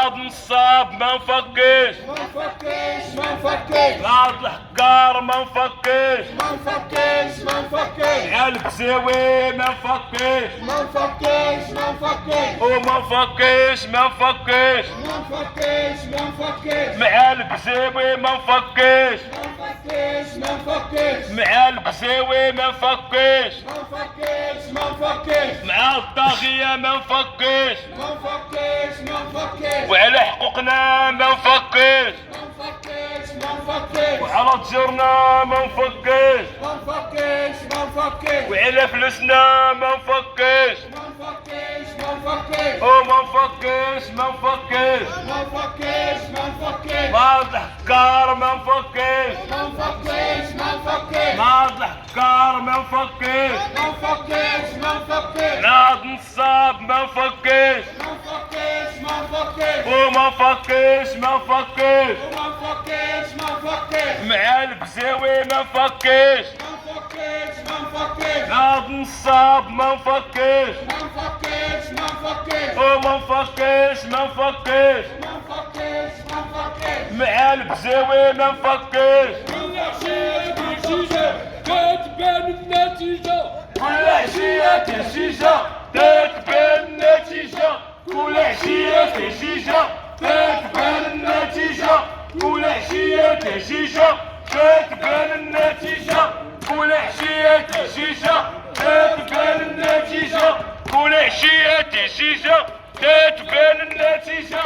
ناض نصاب ما نفكش ما نفكش ما نفكش ناض الحكار ما نفكش ما نفكش ما نفكش مع البزاوي ما نفكش ما نفكش ما نفكش وما نفكش ما نفكش ما نفكش ما نفكش مع البزاوي ما نفكش ما نفكش ما نفكش مع البزاوي ما نفكش ما نفكش ما نفكش مع الطاغية ما نفكش ما نفكش ما نفكش وعلى حقوقنا ما نفكش ما نفكش ما نفكش وعلى تجرنا ما نفكش ما نفكش ما نفكش وعلى فلوسنا ما نفكش ما نفكش ما نفكش وما نفكش ما نفكش ما نفكش ما نفكش ناض الحكار ما نفكش ما نفكش ما نفكش ناض الحكار ما نفكش ما نفكش ما نفكش ناض نصاب ما نفكش ما نفكش ما نفكش وما نفكش ما نفكش ما نفكش ما نفكش مع البزاوي ما نفكش ما نفكش ما نفكش ناض نصاب ما نفكش ما نفكش ما نفكش وما نفكش ما نفكش ما نفكش ما نفكش مع البزاوي ما نفكش كل عشية تجيجة كتبان النتيجة كل عشية تجيجة تتبان النتيجة كل عشية تجيجة تتبان النتيجة كل عشية تجيجة تتبان النتيجة كل عشية تجيجة تتبان النتيجة كل عشية تجيجة تتبان النتيجة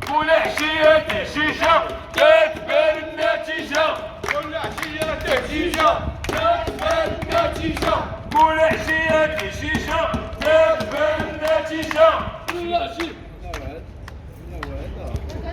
كل عشية تجيجة تتبان النتيجة كل عشية تجيجة كتبان النتيجة كل عشية تجيجة تتبان النتيجة كل عشية